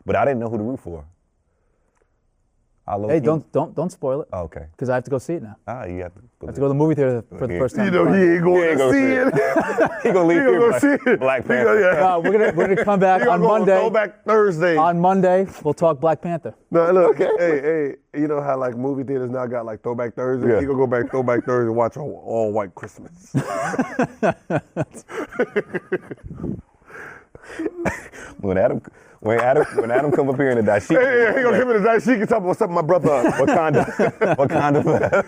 But I didn't know who to root for. Hey, don't spoil it. Oh, okay. Because I have to go see it now. You have to go. I have to go to the movie theater for the first time. You know he ain't going to see it. He gonna leave here go see it. Black Panther. We're gonna come back on Monday. Throwback Thursday. On Monday, we'll talk Black Panther. No, look, hey, you know how like movie theaters now got like Throwback Thursday? Yeah. He gonna go back Throwback Thursday and watch all White Christmas. When Adam come up here in the dashiki. Hey, he gonna give me the dashiki and talk about what's up with my brother. Wakanda forever.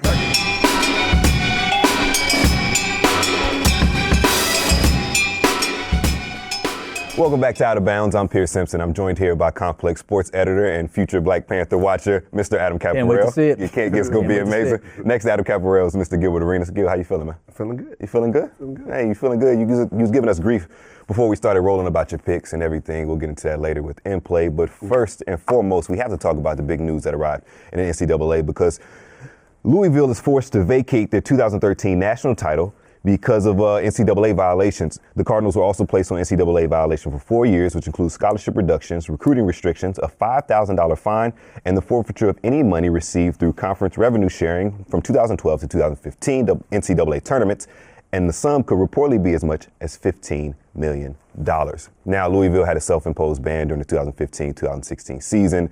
Welcome back to Out of Bounds. I'm Pierce Simpson. I'm joined here by Complex sports editor and future Black Panther watcher, Mr. Adam Caparel. Can't wait to see it. It's going to be amazing. Next to Adam Caparel is Mr. Gilbert Arenas. Gil, how you feeling, man? Feeling good. You feeling good? Feeling good. Hey, you feeling good? You was giving us grief before we started rolling about your picks and everything. We'll get into that later with In Play. But first and foremost, we have to talk about the big news that arrived in the NCAA because Louisville is forced to vacate their 2013 national title because of NCAA violations. The Cardinals were also placed on NCAA violation for 4 years, which includes scholarship reductions, recruiting restrictions, a $5,000 fine, and the forfeiture of any money received through conference revenue sharing from 2012 to 2015, the NCAA tournaments, and the sum could reportedly be as much as $15 million. Now, Louisville had a self-imposed ban during the 2015-2016 season,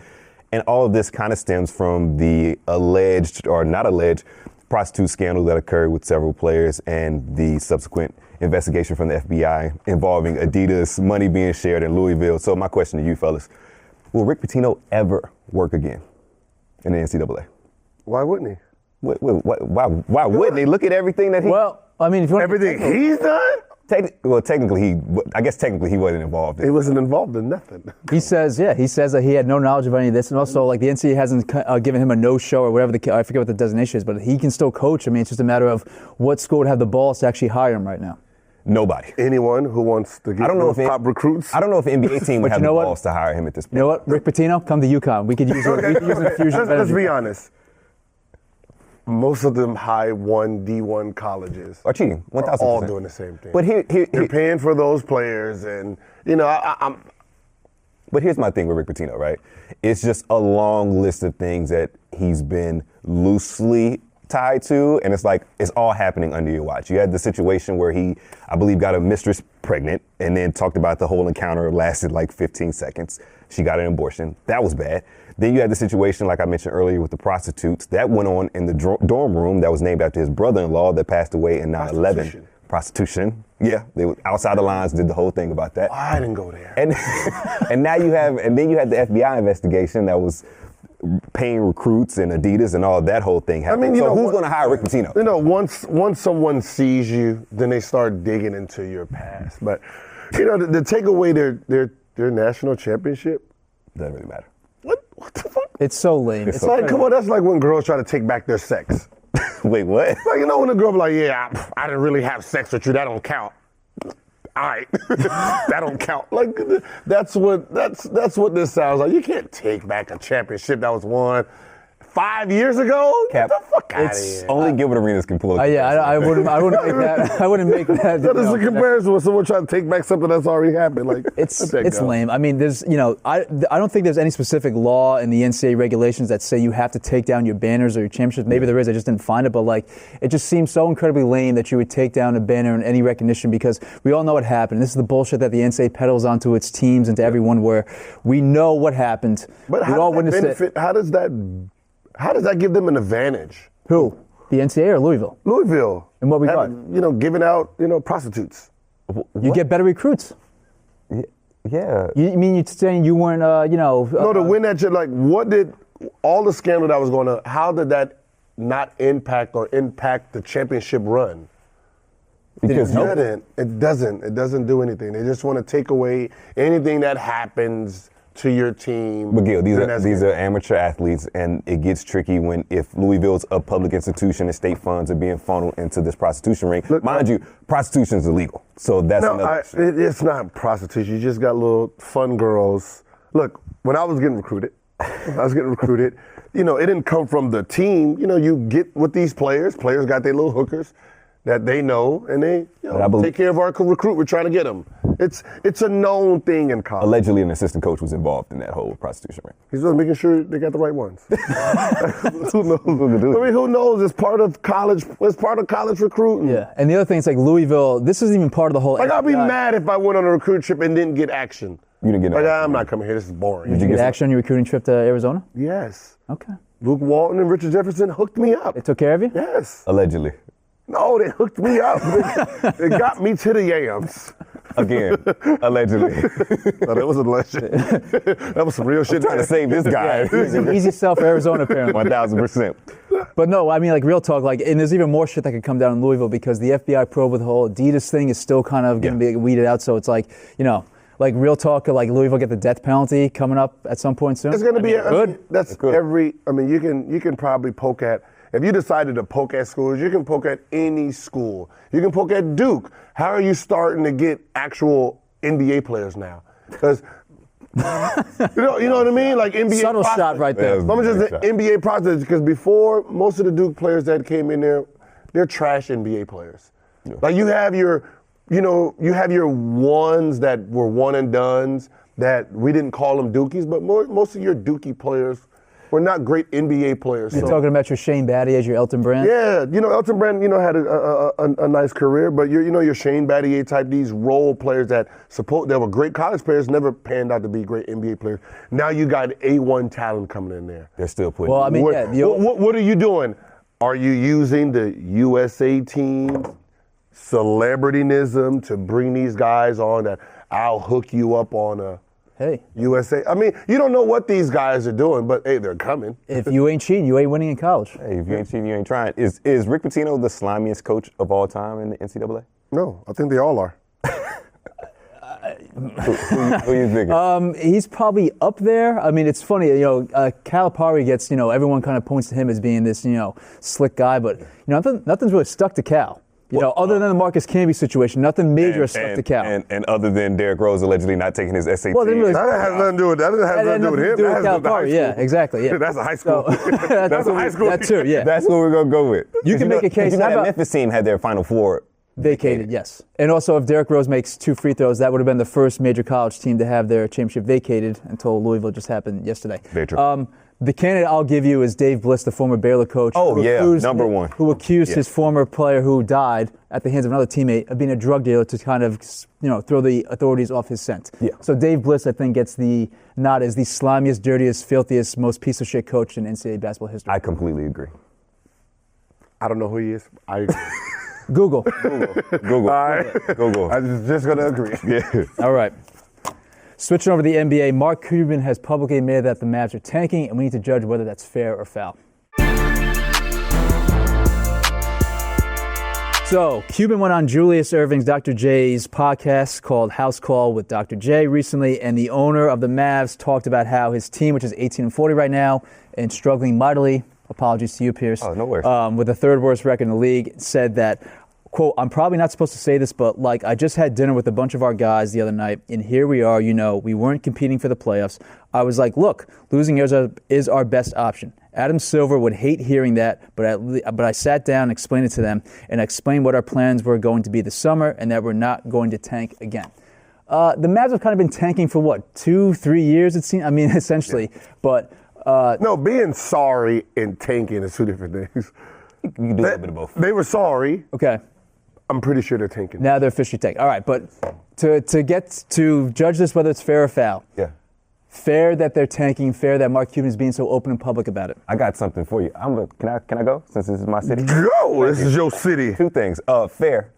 and all of this kind of stems from the alleged, or not alleged, prostitute scandal that occurred with several players and the subsequent investigation from the FBI involving Adidas money being shared in Louisville. So my question to you fellas, will Rick Pitino ever work again in the NCAA? Why wouldn't he? Why wouldn't he? Look at everything that he... Well, I mean, if you want everything he's done? Technically, he wasn't involved. He wasn't involved in nothing. He says that he had no knowledge of any of this, and also like the NCAA hasn't given him a no-show or whatever I forget what the designation is, but he can still coach. I mean, it's just a matter of what school would have the balls to actually hire him right now. Nobody. Anyone who wants to get top recruits. I don't know if the NBA team would have the balls to hire him at this point. You know what, Rick Pitino, come to UConn. We could use an infusion. Let's be honest. Most of them high D1 colleges are cheating. 1,000%. Are all doing the same thing. But they're paying for those players, and you know, But here's my thing with Rick Pitino, right? It's just a long list of things that he's been loosely tied to, and it's like it's all happening under your watch. You had the situation where he, I believe, got a mistress pregnant, and then talked about the whole encounter lasted like 15 seconds. She got an abortion. That was bad. Then you had the situation, like I mentioned earlier, with the prostitutes. That went on in the dorm room that was named after his brother-in-law that passed away in 9/11. Prostitution. Yeah, they were outside the lines, did the whole thing about that. Oh, I didn't go there. And now you have the FBI investigation that was paying recruits and Adidas and all that whole thing happened. I mean, who's going to hire Rick Pitino? You know, once someone sees you, then they start digging into your past. But you know, to take away their national championship doesn't really matter. What the fuck? It's so lame. It's like, come on, that's like when girls try to take back their sex. Wait, what? Like, you know, when a girl be like, yeah, I didn't really have sex with you, that don't count. All right, that don't count. Like, that's what this sounds like. You can't take back a championship that was won 5 years ago. Get the fuck out of here. Only Gilbert Arenas can pull it. I wouldn't make that. I wouldn't make that. That is a comparison with someone trying to take back something that's already happened. Like, it's lame. I mean, there's, you know, I don't think there's any specific law in the NCAA regulations that say you have to take down your banners or your championships. Maybe there is. I just didn't find it. But like, it just seems so incredibly lame that you would take down a banner in any recognition, because we all know what happened. This is the bullshit that the NCAA peddles onto its teams and to everyone, where we know what happened. But how does that give them an advantage? Who? The NCAA or Louisville? Louisville. And what we got? You know, giving out, you know, prostitutes. You get better recruits. Yeah. You mean you're saying you weren't, No, to win that shit, like, what did all the scandal that was going on, how did that not impact the championship run? Because it doesn't do anything. They just want to take away anything that happens to your team. But Gil, these are amateur athletes, and it gets tricky if Louisville's a public institution and state funds are being funneled into this prostitution ring. Look, mind you, prostitution is illegal, so that's another issue. It's not prostitution. You just got little fun girls. Look, when I was getting recruited, you know, it didn't come from the team. You know, you get with these players. Players got their little hookers. that they know, and they take care of our recruit. We're trying to get them. It's a known thing in college. Allegedly, an assistant coach was involved in that whole prostitution ring. He's just making sure they got the right ones. Who knows? I mean, who knows? It's part of college. It's part of college recruiting. Yeah, and the other thing is like Louisville. This isn't even part of the whole. Like, I'd be mad if I went on a recruit trip and didn't get action. You didn't get like, action. I'm not coming here. This is boring. Did you get action on your recruiting trip to Arizona? Yes. Okay. Luke Walton and Richard Jefferson hooked me up. They took care of you? Yes. Allegedly. No, they hooked me up. They got me to the yams. Again, allegedly. No, that was a legend. That was some real shit. Trying to save this guy. He's an easy sell for Arizona, apparently. 1,000%. But no, I mean, like, real talk, like, and there's even more shit that could come down in Louisville because the FBI probe with the whole Adidas thing is still kind of going to be weeded out. So it's like, you know, like, real talk, like, Louisville get the death penalty coming up at some point soon. It's going to be good. That's good. I mean, you can probably poke at. If you decided to poke at schools, you can poke at any school. You can poke at Duke. How are you starting to get actual NBA players now? Because you know what I mean? Like NBA subtle shot right there. I'm just an NBA prospects because before most of the Duke players that came in there, they're trash NBA players. Yeah. Like you have your ones that were one and dones that we didn't call them Dukies, but most of your Dookie players were not great NBA players. You're talking about your Shane Battier, your Elton Brand? Yeah, Elton Brand, had a nice career, but your Shane Battier type, these role players that were great college players, never panned out to be great NBA players. Now you got A1 talent coming in there. They're still putting. Well, I mean, what are you doing? Are you using the USA team celebrityism to bring these guys on that I'll hook you up on a USA? I mean, you don't know what these guys are doing, but hey, they're coming. If you ain't cheating, you ain't winning in college. Hey, if you ain't cheating, you ain't trying. Is Rick Pitino the slimiest coach of all time in the NCAA? No, I think they all are. Who you thinking? He's probably up there. I mean, it's funny, Calipari gets, everyone kind of points to him as being this, slick guy, but nothing's really stuck to Cal. Other than the Marcus Camby situation, nothing major stuck to Cal. And other than Derrick Rose allegedly not taking his SAT. Well, that has nothing to do with that. That has nothing to do with him. That has to do with high school. Yeah, exactly. Yeah. That's a high school. That's a high school. That too, yeah. That's what we're going to go with. You can make a case. That Memphis team had their Final Four vacated, yes. And also, if Derrick Rose makes 2 free throws, that would have been the first major college team to have their championship vacated until Louisville just happened yesterday. Very true. The candidate I'll give you is Dave Bliss, the former Baylor coach. Oh, yeah, number one. Who accused his former player who died at the hands of another teammate of being a drug dealer to kind of, throw the authorities off his scent. Yeah. So Dave Bliss, I think, gets the nod as the slimiest, dirtiest, filthiest, most piece of shit coach in NCAA basketball history. I completely agree. I don't know who he is. I agree. Google. All right. Google. I'm just going to agree. Yeah. All right. Switching over to the NBA, Mark Cuban has publicly admitted that the Mavs are tanking, and we need to judge whether that's fair or foul. So, Cuban went on Julius Erving's Dr. J's podcast called House Call with Dr. J recently, and the owner of the Mavs talked about how his team, which is 18-40 right now, and struggling mightily, apologies to you, Pierce, no worries. with the third worst record in the league, said that, quote, I'm probably not supposed to say this, but I just had dinner with a bunch of our guys the other night, and here we are, we weren't competing for the playoffs. I was like, look, losing is our best option. Adam Silver would hate hearing that, but I sat down and explained it to them, and explained what our plans were going to be this summer, and that we're not going to tank again. The Mavs have kind of been tanking for 2-3 years, it seems. I mean, essentially, but no, being sorry and tanking is 2 different things. You can do a little bit of both. They were sorry. Okay. I'm pretty sure they're tanking. Now they're officially tanking. All right, but to judge this, whether it's fair or foul. Yeah. Fair that they're tanking, fair that Mark Cuban is being so open and public about it. I got something for you. Can I go, since this is my city? Go! This is your city. 2 things. Fair.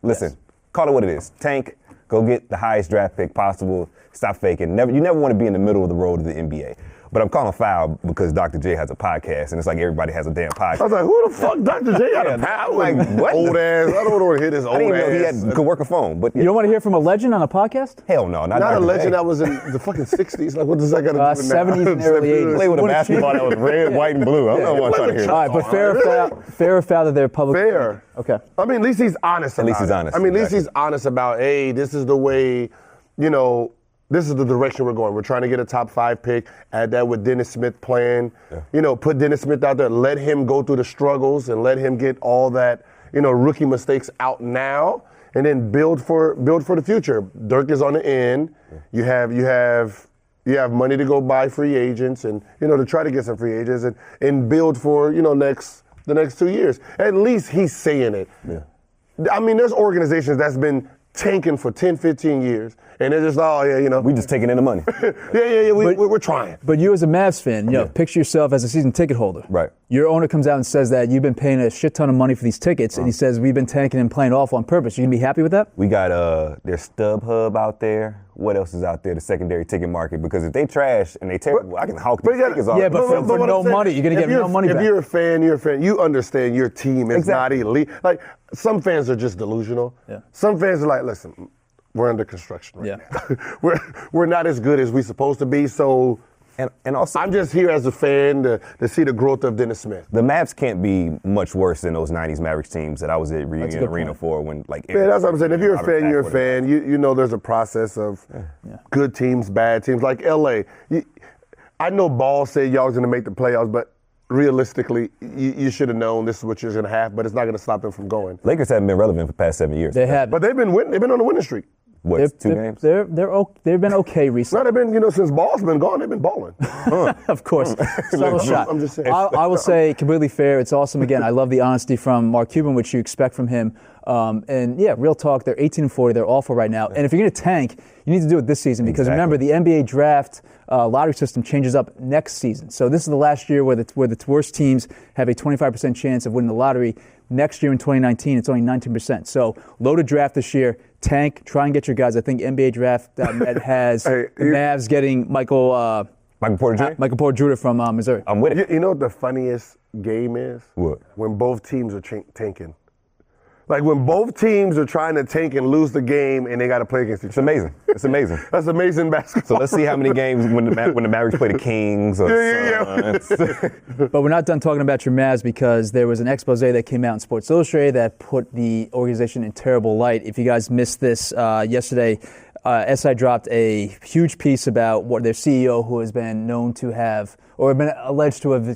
Listen, call it what it is. Tank, go get the highest draft pick possible. Stop faking. You never want to be in the middle of the road of the NBA. But I'm calling foul because Dr. J has a podcast, and it's like everybody has a damn podcast. I was like, who the fuck Dr. J got a podcast? Like, what? Old ass. I don't want to hear this old ass. I didn't even know he could work a phone. But you don't want to hear from a legend on a podcast? Hell no. Not a legend that was in the fucking 60s. Like, what does that got to do with 70s and early 80s. Play with a basketball that was red, white, and blue. I don't want to try to hear. All right, but fair or foul that they're public? Fair. Okay. I mean, at least he's honest about it. I mean, at least he's honest about, hey, this is the way, this is the direction we're going. We're trying to get a top 5 pick. Add that with Dennis Smith playing. Yeah. Put Dennis Smith out there. Let him go through the struggles and let him get all that, rookie mistakes out now, and then build for the future. Dirk is on the end. You have money to go buy free agents and to try to get some free agents and build for the next 2 years. At least he's saying it. Yeah. I mean, there's organizations that's been tanking for 10, 15 years, and they're just, We just taking in the money. yeah, we're trying. But you as a Mavs fan, picture yourself as a season ticket holder. Right. Your owner comes out and says that you've been paying a shit ton of money for these tickets, and he says we've been tanking and playing awful on purpose. You gonna be happy with that? We got there's StubHub out there. What else is out there? The secondary ticket market. Because if they trash and they terrible, I can hawk these tickets off. Yeah, but for no money, you're gonna get no money back. If you're a fan, You understand your team is not elite. Like, some fans are just delusional. Yeah. Some fans are like, listen, we're under construction right now. We're not as good as we're supposed to be, so and also I'm just here as a fan to see the growth of Dennis Smith. The Mavs can't be much worse than those 90s Mavericks teams that I was at Reunion Arena for when that's what I'm saying. If you're a fan, you're a fan. You know there's a process of good teams, bad teams. Like LA. I know Ball said y'all was gonna make the playoffs, but realistically, you should have known this is what you're going to have, but it's not going to stop them from going. Lakers haven't been relevant for the past 7 years. They have. But they've been winning. They've been on a winning streak. What, 2 games? They've been okay recently. No, they've been, since Ball's been gone, they've been balling. Of course. Subtle shot. I'm just saying. I will say, completely fair. It's awesome. Again, I love the honesty from Mark Cuban, which you expect from him. And yeah, real talk, they're 18-40. They're awful right now. And if you're going to tank, you need to do it this season because remember, the NBA draft lottery system changes up next season. So this is the last year where the worst teams have a 25% chance of winning the lottery. Next year in 2019, it's only 19%. So loaded draft this year. Tank, try and get your guys. I think NBA draft.net has the Mavs getting Michael Porter Jr. from Missouri. I'm with it. You know what the funniest game is? What? When both teams are tanking. Like when both teams are trying to tank and lose the game and they got to play against each other. It's amazing. It's amazing. That's amazing basketball. So let's see how many games when the Mavericks play the Kings or Suns. But we're not done talking about your Mavs because there was an expose that came out in Sports Illustrated that put the organization in terrible light. If you guys missed this yesterday, SI dropped a huge piece about what their CEO, who has been known to have or been alleged to have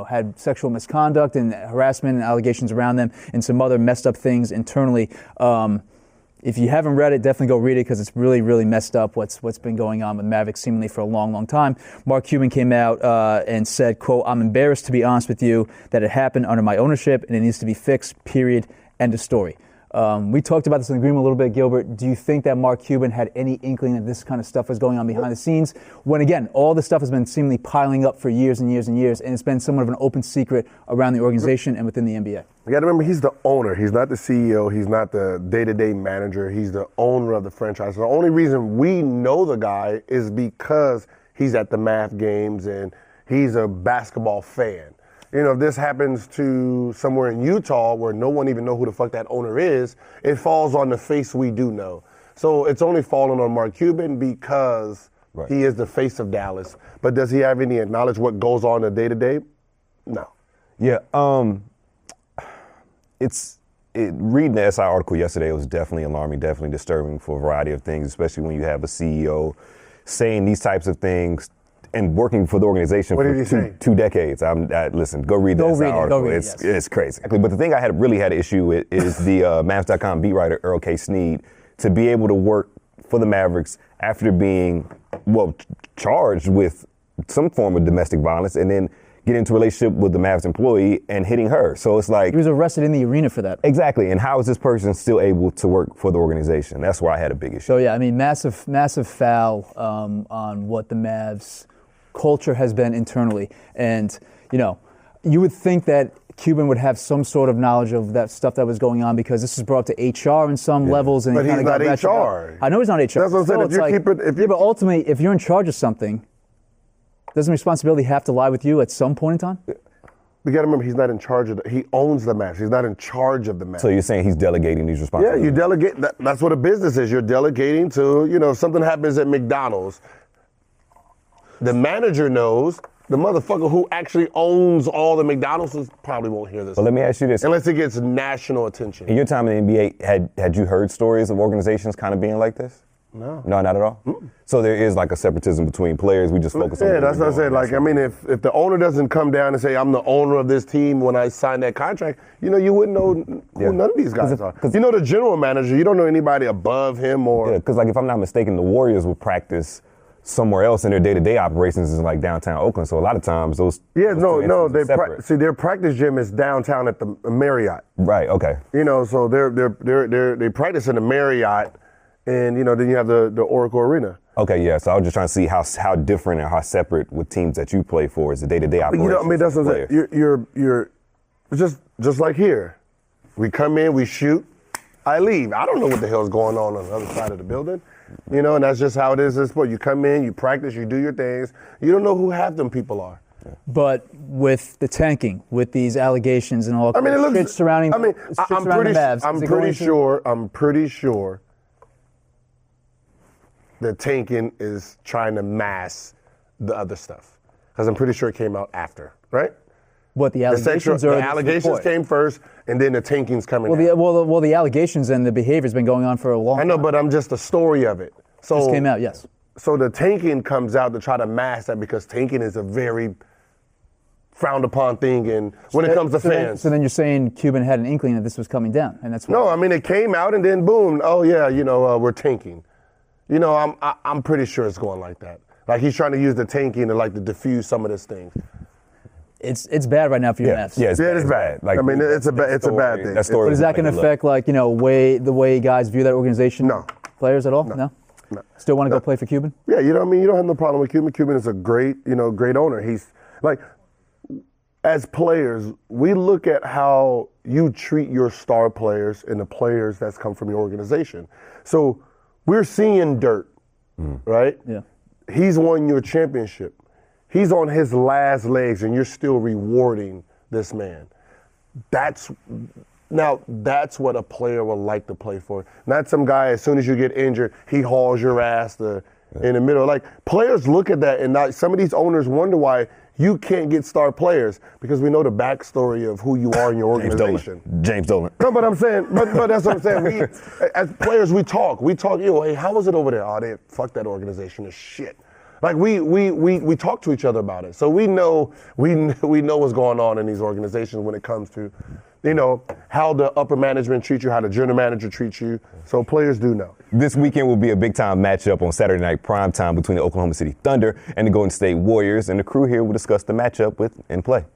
had sexual misconduct and harassment and allegations around them and some other messed up things internally. If you haven't read it, definitely go read it because it's really, really messed up what's been going on with Mavericks seemingly for a long, long time. Mark Cuban came out and said, quote, "I'm embarrassed to be honest with you that it happened under my ownership and it needs to be fixed, period, end of story." We talked about this in the agreement a little bit, Gilbert. Do you think that Mark Cuban had any inkling that this kind of stuff was going on behind the scenes? When, again, all this stuff has been seemingly piling up for years and years and years, and it's been somewhat of an open secret around the organization and within the NBA. You got to remember, he's the owner. He's not the CEO. He's not the day-to-day manager. He's the owner of the franchise. The only reason we know the guy is because he's at the Mav games and he's a basketball fan. If this happens to somewhere in Utah where no one even know who the fuck that owner is, it falls on the face we do know. So it's only fallen on Mark Cuban because he is the face of Dallas. But does he have any knowledge what goes on the day-to-day? No. Yeah. Reading the SI article yesterday, it was definitely alarming, definitely disturbing for a variety of things, especially when you have a CEO saying these types of things and working for the organization for 2 decades. Listen, go read the SI article. It's crazy. But the thing I really had an issue with is the Mavs.com beat writer Earl K. Snead to be able to work for the Mavericks after being, charged with some form of domestic violence and then get into a relationship with the Mavs employee and hitting her. So it's like... He was arrested in the arena for that. Exactly. And how is this person still able to work for the organization? That's where I had a big issue. So, yeah, I mean, massive foul on what the Mavs culture has been internally. And, you would think that Cuban would have some sort of knowledge of that stuff that was going on because this is brought to HR in some levels. And but he's not HR. I know he's not HR. That's what I'm saying. But ultimately, if you're in charge of something, doesn't responsibility have to lie with you at some point in time? We got to remember, he's not in charge of he owns the Mavs. He's not in charge of the Mavs. So you're saying he's delegating these responsibilities? Yeah, you delegate. That's what a business is. You're delegating to, if something happens at McDonald's, the manager knows. The motherfucker who actually owns all the McDonald's probably won't hear this. But let me ask you this. Unless it gets national attention. In your time in the NBA, had you heard stories of organizations kind of being like this? No. No, not at all? So there is like a separatism between players. We just focus on Yeah, that's what I said. Like, I mean, if the owner doesn't come down and say, I'm the owner of this team when I sign that contract, you wouldn't know who none of these guys are. You know the general manager, you don't know anybody above him or... Yeah, because like if I'm not mistaken, the Warriors will practice somewhere else and their day-to-day operations is like downtown Oakland. So a lot of times those... Yeah, those no, separate. see, their practice gym is downtown at the Marriott. Right, okay. So they practice in the Marriott, and then you have the Oracle Arena. Okay, yeah. So I was just trying to see how different and how separate with teams that you play for is the day-to-day operations. I mean, that's what I'm saying. You're just like here. We come in, we shoot, I leave. I don't know what the hell's going on the other side of the building. And that's just how it is in sport. You come in, you practice, you do your things. You don't know who half them people are. But with the tanking, with these allegations and all, I mean, it looks shit surrounding. I'm the Mavs. I'm pretty sure the tanking is trying to mask the other stuff, because I'm pretty sure it came out after, right? What the allegations are? The allegations came first, and then the tanking's coming. Well, the allegations and the behavior's been going on for a long time. I know, but I'm just the story of it. So just came out, yes. So the tanking comes out to try to mask that, because tanking is a very frowned upon thing, and when it comes to fans. So then you're saying Cuban had an inkling that this was coming down, and that's why. No, I mean it came out and then boom. Oh yeah, we're tanking. I'm pretty sure it's going like that. Like he's trying to use the tanking to diffuse some of this things. It's bad right now for your Mavs. Yeah, it's bad. Like, I mean, it's a bad thing. That story but is that going to affect the way guys view that organization? No. Players at all? No. Still want to go play for Cuban? Yeah, you know what I mean? You don't have no problem with Cuban. Cuban is a great owner. He's like, as players, we look at how you treat your star players and the players that's come from your organization. So we're seeing Dirk, right? Yeah. He's won your championship. He's on his last legs, and you're still rewarding this man. That's what a player would like to play for. Not some guy, as soon as you get injured, he hauls your ass in the middle. Like, players look at that, and some of these owners wonder why you can't get star players, because we know the backstory of who you are in your organization. James Dolan. No, but I'm saying, but that's what I'm saying. As players, we talk, hey, how was it over there? Oh, fuck that organization is shit. Like we talk to each other about it, so we know what's going on in these organizations when it comes to, how the upper management treats you, how the general manager treats you. So players do know. This weekend will be a big time matchup on Saturday night primetime between the Oklahoma City Thunder and the Golden State Warriors, and the crew here will discuss the matchup in play.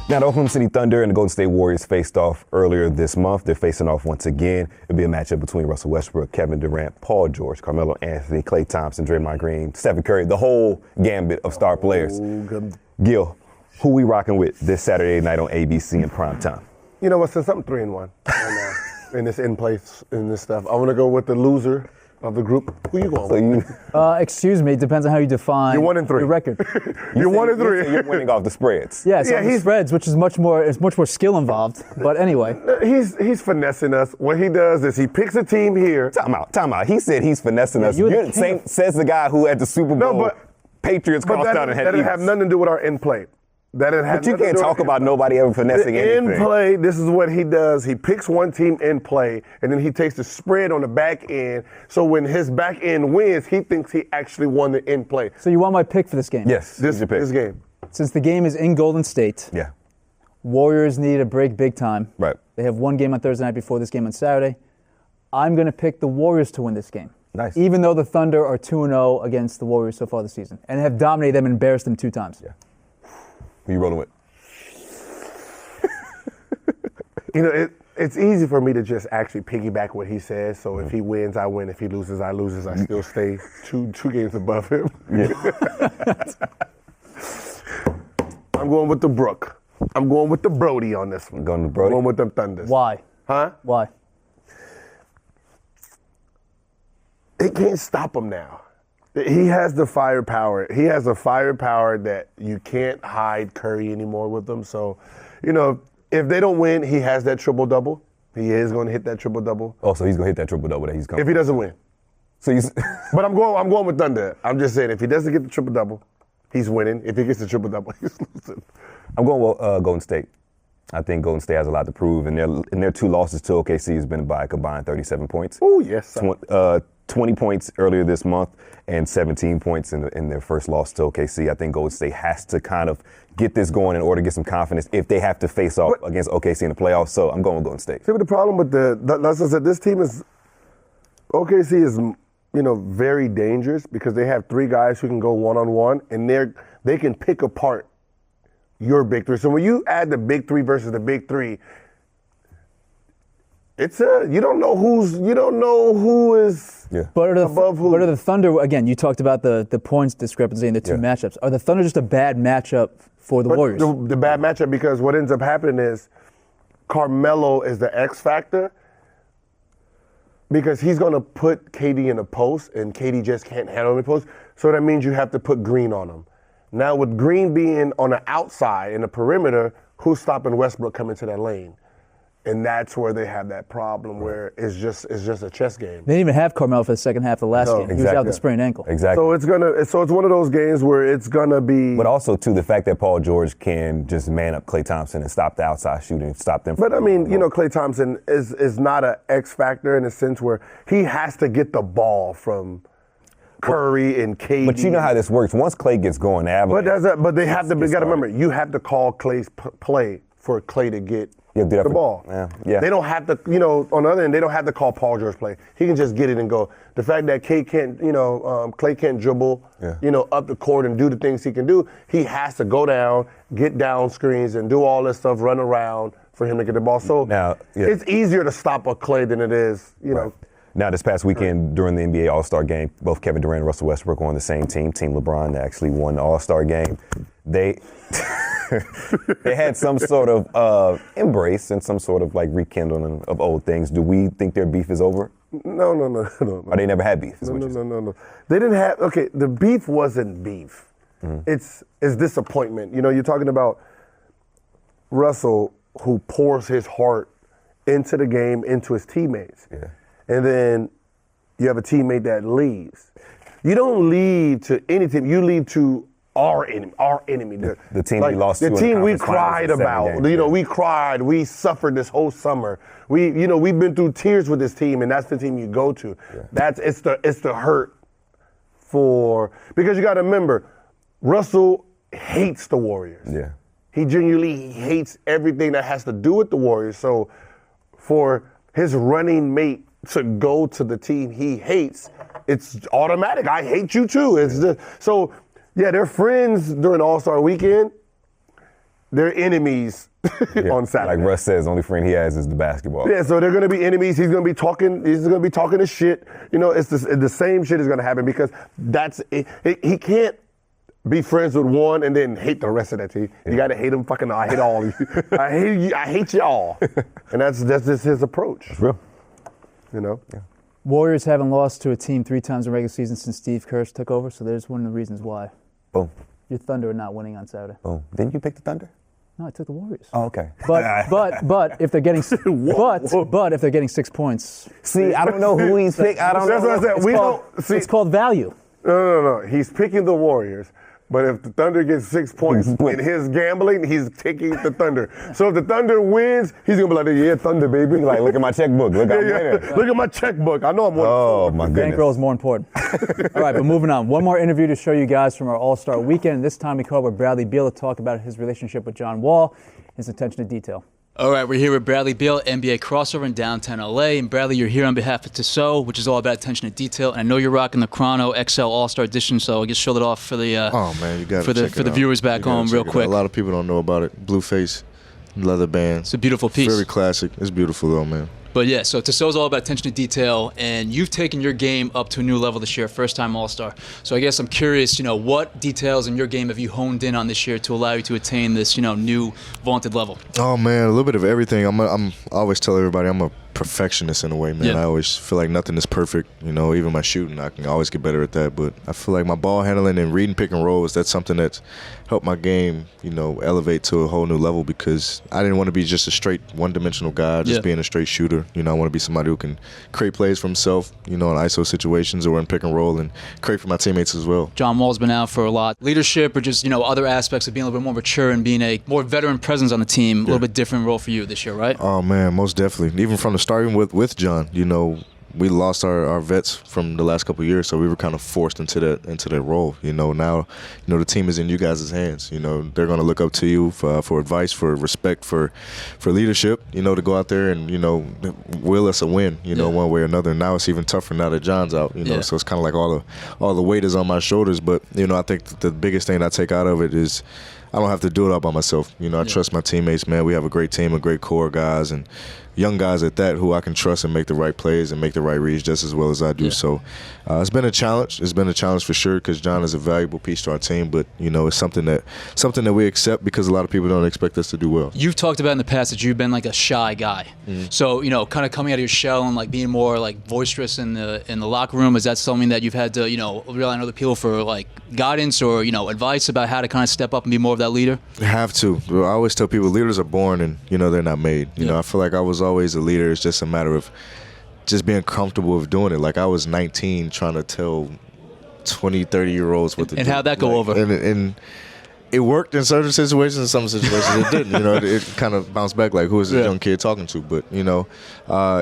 Now, the Oklahoma City Thunder and the Golden State Warriors faced off earlier this month. They're facing off once again. It'll be a matchup between Russell Westbrook, Kevin Durant, Paul George, Carmelo Anthony, Klay Thompson, Draymond Green, Stephen Curry, the whole gambit of star players. Gil, who we rocking with this Saturday night on ABC in primetime? You know what, since I'm 3-1 in this in this stuff, I want to go with the loser of the group. Who you going with? Excuse me, it depends on how you define You're 1-3. your record. You're 1-3. You're winning off the spreads. Yeah, he's spreads, which is much more skill involved. But anyway. He's finessing us. What he does is he picks a team here. Time out. He said he's finessing us. Says the guy who at the Super Bowl Patriots crossed out and had that didn't have nothing to do with our in play. But you can't talk about nobody ever finessing anything. In play, this is what he does. He picks one team in play, and then he takes the spread on the back end. So when his back end wins, he thinks he actually won the in play. So you want my pick for this game? Yes, this game. Since the game is in Golden State, Warriors need a break big time. Right. They have one game on Thursday night before this game on Saturday. I'm going to pick the Warriors to win this game. Nice. Even though the Thunder are 2-0 against the Warriors so far this season and have dominated them and embarrassed them 2 times. Yeah. Who you rolling with? It's easy for me to just actually piggyback what he says. So if he wins, I win. If he loses, I lose. I still stay two games above him. Yeah. I'm going with the Brook. I'm going with the Brodie on this one. Going to Brodie? I'm going with the Thunders. Why? Huh? Why? It can't stop him now. He has the firepower. He has a firepower that you can't hide Curry anymore with him. So, if they don't win, he has that triple-double. He is going to hit that triple-double. Oh, so he's going to hit that triple-double that he's coming. If he doesn't win. So But I'm going with Thunder. I'm just saying, if he doesn't get the triple-double, he's winning. If he gets the triple-double, he's losing. I'm going with Golden State. I think Golden State has a lot to prove, and their 2 losses to OKC has been by a combined 37 points. Oh, yes. 20 points earlier this month and 17 points in their first loss to OKC. I think Golden State has to kind of get this going in order to get some confidence if they have to face off against OKC in the playoffs. So I'm going with Golden State. See, but the problem with like I said, this team is, OKC is, very dangerous because they have 3 guys who can go one-on-one, and they can pick apart your big 3. So when you add the big 3 versus the big 3, you don't know who is above who. But are the Thunder, again, you talked about the points discrepancy in the 2 matchups. Are the Thunder just a bad matchup for the Warriors? The bad matchup, because what ends up happening is Carmelo is the X factor, because he's going to put KD in a post, and KD just can't handle the post. So that means you have to put Green on him. Now with Green being on the outside in the perimeter, who's stopping Westbrook coming to that lane? And that's where they have that problem where it's just a chess game. They didn't even have Carmelo for the second half of the last game. Exactly. He was out with a sprained ankle. Exactly. So it's one of those games where it's gonna be. But also too, the fact that Paul George can just man up Klay Thompson and stop the outside shooting, stop them. But I mean, Klay Thompson is not an X factor in a sense where he has to get the ball from Curry and KD. But you know how this works. Once Klay gets going, but they have to. You got to remember, you have to call Klay's play for Klay to get the ball. Yeah. They don't have to, on the other end, they don't have to call Paul George play. He can just get it and go. The fact that Klay can't dribble, up the court and do the things he can do, he has to go down, get down screens, and do all this stuff, run around for him to get the ball. So it's easier to stop a Klay than it is, Right. Now, this past weekend during the NBA All-Star Game, both Kevin Durant and Russell Westbrook were on the same team. Team LeBron actually won the All-Star Game. They they had some sort of embrace and some sort of like rekindling of old things. Do we think their beef is over? No. Or they never had beef? No. They didn't have. Okay, the beef wasn't beef. Mm-hmm. It's disappointment. You're talking about Russell, who pours his heart into the game, into his teammates. Yeah. And then you have a teammate that leaves. You don't leave to any team. You leave to our enemy. The team we lost to. The team we cried about. We cried. We suffered this whole summer. We've been through tears with this team, and that's the team you go to. Yeah. It's the hurt because you got to remember, Russell hates the Warriors. Yeah. He genuinely hates everything that has to do with the Warriors. So for his running mate to go to the team he hates, it's automatic. I hate you too. It's just so. Yeah, they're friends during All-Star Weekend. They're enemies on Saturday. Like Russ says, the only friend he has is the basketball. Yeah, so they're going to be enemies. He's going to be talking to shit. It's the same shit is going to happen because that's it. He can't be friends with one and then hate the rest of that team. You got to hate them. Fucking, I hate all of you. I hate you. I hate y'all. And that's just his approach. It's real. Yeah. Warriors haven't lost to a team 3 times in regular season since Steve Kerr took over, so there's one of the reasons why. Boom. Your Thunder are not winning on Saturday. Boom. Didn't you pick the Thunder? No, I took the Warriors. Oh, okay. But if they're getting but if they're getting 6 points. See, I don't know who he's picked. I don't know. That's what I said. It's called value. No. He's picking the Warriors. But if the Thunder gets 6 points in his gambling, he's taking the Thunder. So if the Thunder wins, he's going to be like, yeah, Thunder, baby. Like, look at my checkbook. Look, I'm winning. Look at my checkbook. I know I'm winning. Oh, my goodness. Bankroll is more important. All right, but moving on. One more interview to show you guys from our All-Star Weekend. This time we called with Bradley Beal to talk about his relationship with John Wall, his attention to detail. All right, we're here with Bradley Beal, NBA crossover in downtown LA. And Bradley, you're here on behalf of Tissot, which is all about attention to detail. And I know you're rocking the Chrono XL All-Star Edition, so I'll just show that off for the you got for the viewers back home real quick. A lot of people don't know about it. Blue face, leather band. It's a beautiful piece. Very classic. It's beautiful though, man. But yeah, so Tissot is all about attention to detail, and you've taken your game up to a new level this year, first-time All-Star. So I guess I'm curious, what details in your game have you honed in on this year to allow you to attain this, new vaunted level? Oh man, a little bit of everything. I always tell everybody I'm a perfectionist in a way, man. Yeah. I always feel like nothing is perfect. You know, even my shooting, I can always get better at that. But I feel like my ball handling and reading pick and rolls, that's something that's helped my game, you know, elevate to a whole new level because I didn't want to be just a straight one-dimensional guy, just being a straight shooter. You know, I want to be somebody who can create plays for himself, you know, in ISO situations or in pick and roll and create for my teammates as well. John Wall's been out for a lot. Leadership or just, you know, other aspects of being a little bit more mature and being a more veteran presence on the team, a little bit different role for you this year, right? Oh, man, most definitely. Even from the starting with John, you know, we lost our vets from the last couple of years, so we were kind of forced into that role. You know, now, you know, the team is in you guys' hands. You know, they're going to look up to you for advice, for respect, for leadership. You know, to go out there and, you know, will us a win. You know, one way or another. Now it's even tougher now that John's out. You know, so it's kind of like all the weight is on my shoulders. But you know, I think the biggest thing I take out of it is I don't have to do it all by myself. You know, I trust my teammates, man. We have a great team, a great core of guys, and young guys at that who I can trust and make the right plays and make the right reads just as well as I do. So it's been a challenge. It's been a challenge for sure because John is a valuable piece to our team. But you know, it's something that we accept because a lot of people don't expect us to do well. You've talked about in the past that you've been like a shy guy. So you know, kind of coming out of your shell and like being more like boisterous in the locker room. Is that something that you've had to, you know, rely on other people for like guidance or, you know, advice about how to kind of step up and be more of that leader? Have to. I always tell people leaders are born and, you know, they're not made. You know, I feel like I was always a leader. It's just a matter of just being comfortable with doing it. Like I was 19 trying to tell 20, 30-year-olds what to do. And how'd that go over? And it worked in certain situations. In some situations it didn't. You know, it kind of bounced back like, who is this young kid talking to? But, you know,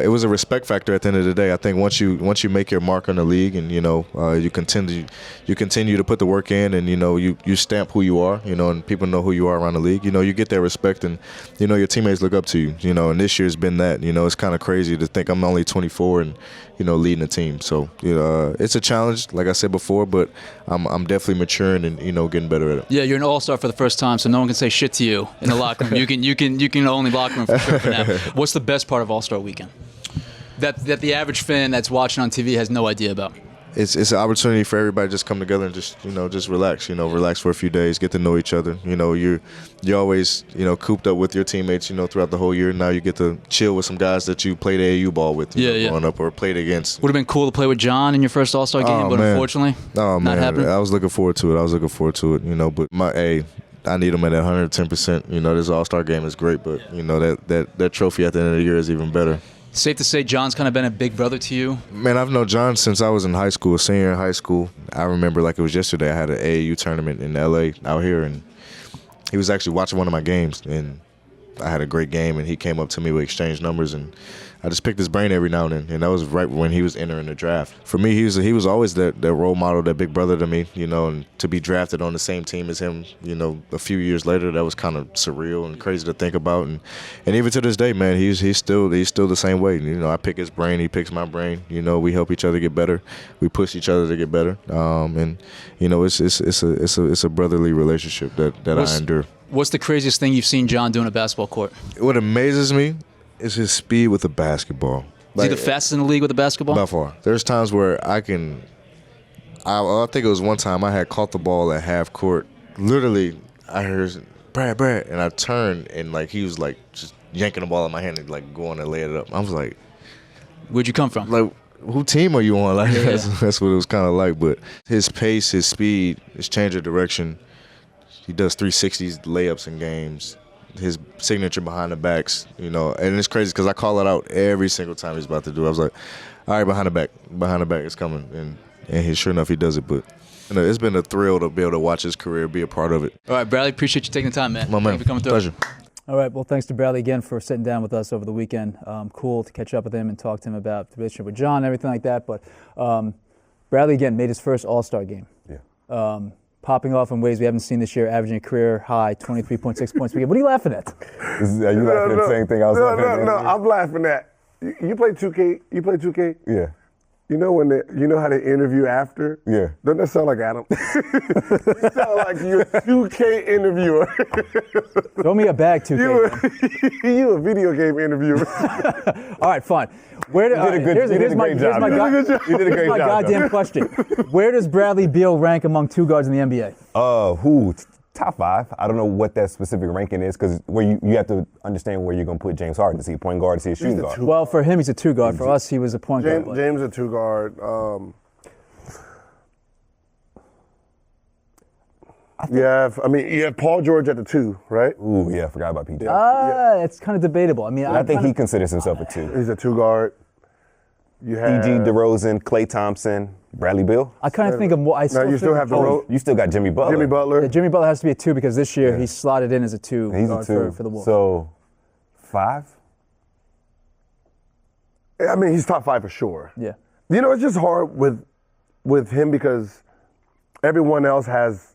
it was a respect factor at the end of the day. I think once you make your mark on the league and, you know, you continue to put the work in and, you know, you stamp who you are, you know, and people know who you are around the league, you know, you get that respect and, you know, your teammates look up to you, you know, and this year's been that. You know, it's kind of crazy to think I'm only 24 and, you know, leading the team. So, you know, it's a challenge, like I said before, but I'm definitely maturing and, you know, getting better at it. Yeah, you're an all-star for the first time, so no one can say shit to you in the locker room. You can only locker room for sure for now. What's the best part of All-Star Weekend that the average fan that's watching on TV has no idea about? It's an opportunity for everybody to just come together and just, you know, just relax, you know, relax for a few days, get to know each other. You know, you're always, you know, cooped up with your teammates, you know, throughout the whole year. Now you get to chill with some guys that you played AAU ball with, growing up or played against. Would have been cool to play with John in your first All-Star game, but unfortunately, not happening. I was looking forward to it. You know, but I need him at 110%. You know, this All-Star game is great, but you know that trophy at the end of the year is even better. Safe to say John's kind of been a big brother to you? Man, I've known John since I was in high school, senior in high school. I remember like it was yesterday. I had an AAU tournament in LA out here, and he was actually watching one of my games, and I had a great game, and he came up to me, we exchanged numbers, and I just picked his brain every now and then, and that was right when he was entering the draft. For me, he was always that role model, that big brother to me, you know, and to be drafted on the same team as him, you know, a few years later, that was kind of surreal and crazy to think about, and even to this day, man, he's still the same way. You know, I pick his brain, he picks my brain. You know, we help each other get better, we push each other to get better, and you know, it's a brotherly relationship that I endure. What's the craziest thing you've seen John do on a basketball court? What amazes me is his speed with the basketball. Is he the fastest in the league with the basketball? By far. There's times where I think it was one time I had caught the ball at half court. Literally, I heard, Brad, and I turned, and like he was like just yanking the ball in my hand and like going and laying it up. I was like, where'd you come from? Like, who team are you on? Like that's what it was kind of like. But his pace, his speed, his change of direction. He does 360s layups in games. His signature behind the backs, you know, and it's crazy because I call it out every single time he's about to do it. I was like, all right, behind the back, it's coming, and sure enough, he does it. But you know, it's been a thrill to be able to watch his career, be a part of it. All right, Bradley, appreciate you taking the time, man. My man, thank you for coming through. Pleasure. All right, well, thanks to Bradley again for sitting down with us over the weekend. Cool to catch up with him and talk to him about the relationship with John and everything like that. But Bradley, again, made his first All-Star game. Yeah. Popping off in ways we haven't seen this year, averaging a career high 23.6 points per game. What are you laughing at? Are you laughing at the same thing I was laughing at? No, I'm laughing at. You play 2K? You play 2K? Yeah. You know you know how they interview after? Yeah. Doesn't that sound like Adam? You sound like you're a 2K interviewer. Throw me a bag, 2K. You a video game interviewer. All right, fine. Here's my goddamn question. Where does Bradley Beal rank among two guards in the NBA? top 5. I don't know what that specific ranking is because where you have to understand where you're going to put James Harden. Is he a point guard? Is he a shooting guard? Well, for him, he's a 2 guard. For us, he was a point guard. James a 2 guard. You have Paul George at the 2, right? Ooh, yeah, I forgot about PG. It's kind of debatable. I mean, I think he considers himself a 2. He's a 2 guard. You have PG, DeRozan, Klay Thompson, Bradley Beal. I kind of think of more. You still have You still got Jimmy Butler. Jimmy Butler. Yeah, Jimmy Butler has to be a 2 because this year he slotted in as a 2 He's a guard 2 for the Wolves. So 5. I mean, he's top 5 for sure. Yeah. You know, it's just hard with him because everyone else has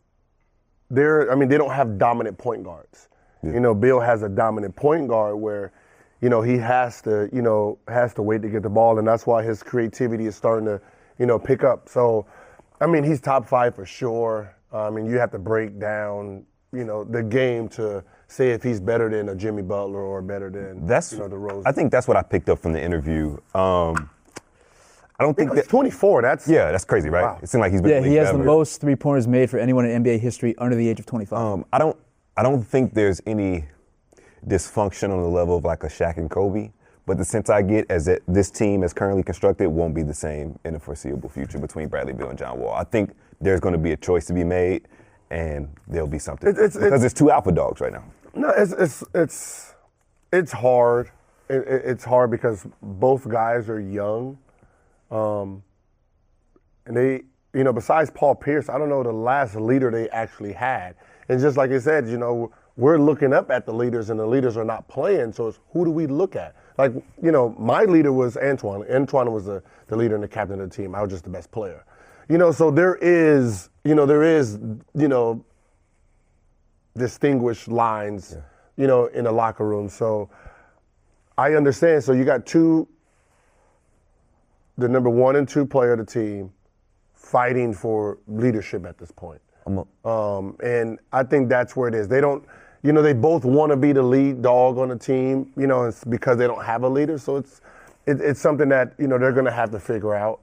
they don't have dominant point guards. Yeah. You know, Bill has a dominant point guard where, you know, he has to wait to get the ball, and that's why his creativity is starting to, you know, pick up. So, I mean, he's top 5 for sure. I mean, you have to break down, you know, the game to say if he's better than a Jimmy Butler or better than DeRozan. I think that's what I picked up from the interview. I don't think he's 24. That's crazy, right? Wow. It seemed like he's been. Yeah, he has the most 3-pointers made for anyone in NBA history under the age of 25. I don't think there's any dysfunction on the level of like a Shaq and Kobe, but the sense I get is that this team, as currently constructed, won't be the same in the foreseeable future between Bradley Beal and John Wall. I think there's going to be a choice to be made, and there'll be something because there's 2 alpha dogs right now. No, it's hard. It's hard because both guys are young. And they, you know, besides Paul Pierce, I don't know the last leader they actually had. And just like I said, you know, we're looking up at the leaders and the leaders are not playing. So it's who do we look at? Like, you know, my leader was Antoine. Antoine was the leader and the captain of the team. I was just the best player. You know, so there is distinguished lines, you know, in the locker room. So I understand. So you got the number 1 and 2 player of the team fighting for leadership at this point. And I think that's where it is. They don't, you know, they both want to be the lead dog on the team, you know, it's because they don't have a leader. So it's something that, you know, they're going to have to figure out.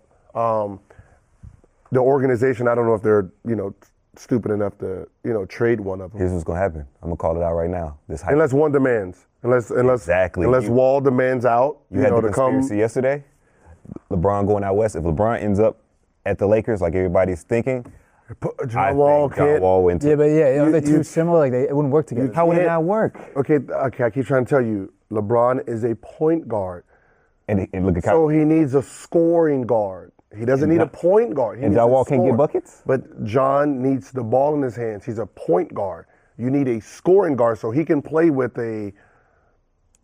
The organization, I don't know if they're, you know, stupid enough to, you know, trade one of them. Here's what's going to happen. I'm going to call it out right now. Unless one demands. Unless Wall demands out, you had the conspiracy yesterday. LeBron going out west. If LeBron ends up at the Lakers like everybody's thinking, John Wall went to. Yeah, but they're too similar. Like it wouldn't work together. How would it not work? Okay. I keep trying to tell you, LeBron is a point guard. And look at so he needs a scoring guard. He doesn't need a point guard. And John Wall can't get buckets? But John needs the ball in his hands. He's a point guard. You need a scoring guard so he can play with a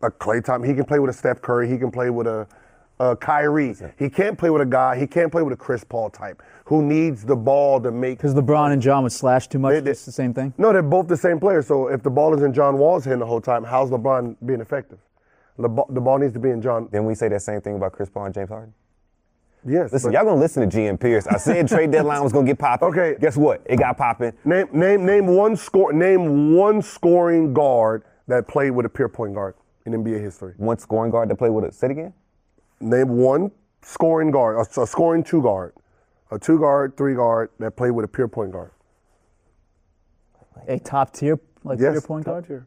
Klay Thompson. He can play with a Steph Curry. He can play with a Kyrie. He can't play with a guy. He can't play with a Chris Paul type who needs the ball to make. Because LeBron and John would slash too much. It's the same thing. No, they're both the same player. So if the ball is in John Wall's hand the whole time, how's LeBron being effective? The ball needs to be in John. Then we say that same thing about Chris Paul and James Harden. Yes. Listen, y'all gonna listen to GM Pierce. I said trade deadline was gonna get popping. Okay. Guess what? It got popping. Name one scoring guard that played with a pure point guard in NBA history. One scoring guard that played with a. Say it again. Name one scoring guard, a scoring 2 guard, a 2 guard, 3 guard that played with a pure point guard. A top tier, pure point guard. Tier.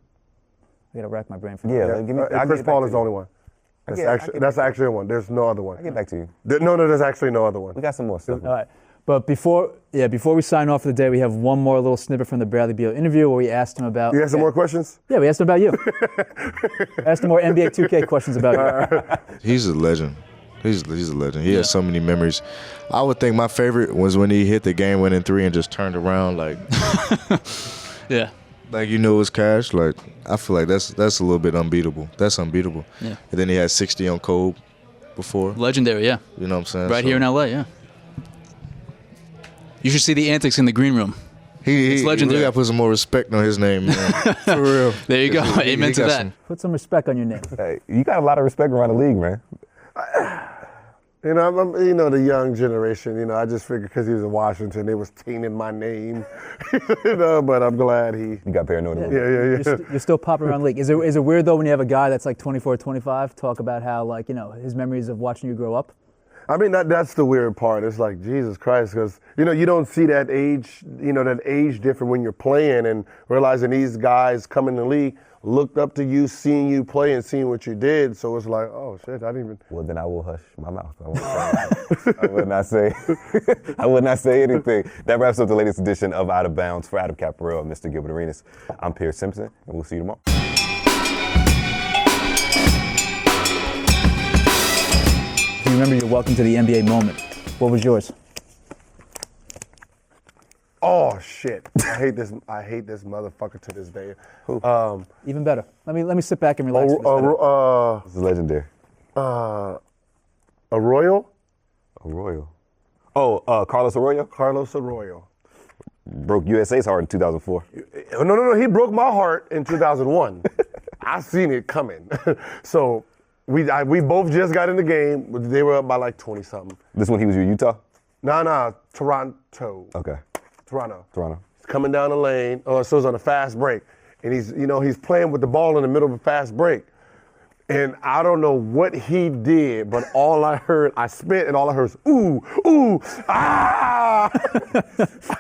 I gotta rack my brain for Yeah, that. give me. Chris Paul is the only one. That's actually one. There's no other one. I'll get back to you. No, there's actually no other one. We got some more stuff. All right. But before we sign off for the day, we have one more little snippet from the Bradley Beal interview where we asked him about. You have some more questions? Yeah, we asked him about you. Asked him more NBA 2K questions about you. He's a legend. He's a legend. He has so many memories. I would think my favorite was when he hit the game-winning 3 and just turned around like. Yeah. Like you know it was cash. Like I feel like that's a little bit unbeatable. That's unbeatable. Yeah. And then he had 60 on Kobe before. Legendary, yeah. You know what I'm saying? Right here in LA, yeah. You should see the antics in the green room. It's legendary. We got to put some more respect on his name, man. For real. There you go. Amen to that. Put some respect on your name. Hey, you got a lot of respect around the league, man. You know, I'm the young generation. You know, I just figured because he was in Washington, they was tainting my name. You know, but I'm glad he. You got paranoid. Yeah. You're still popping around the league. Is it weird though when you have a guy that's like 24, 25 talk about how his memories of watching you grow up? I mean, that's the weird part. It's like, Jesus Christ, because, you don't see that age, that age difference when you're playing and realizing these guys come in the league, looked up to you, seeing you play and seeing what you did. So it's like, oh, shit, I didn't even. Well, then I will hush my mouth. I would not say I would not say anything. That wraps up the latest edition of Out of Bounds. For Adam Caparell and Mr. Gilbert Arenas, I'm Pierce Simpson, and we'll see you tomorrow. Do you remember your welcome to the NBA moment? What was yours? Oh shit! I hate this motherfucker to this day. Who? Even better. Let me sit back and relax. This is legendary. Arroyo? Arroyo. Oh, Carlos Arroyo? Carlos Arroyo. Broke USA's heart in 2004. No. He broke my heart in 2001. I seen it coming. So we both just got in the game. They were up by like 20 something. This one he was with Utah? Nah, Toronto. Okay. Toronto. He's coming down the lane. So it's on a fast break. And he's playing with the ball in the middle of a fast break. And I don't know what he did, but all I heard, I spit and all I heard was, ooh, ah!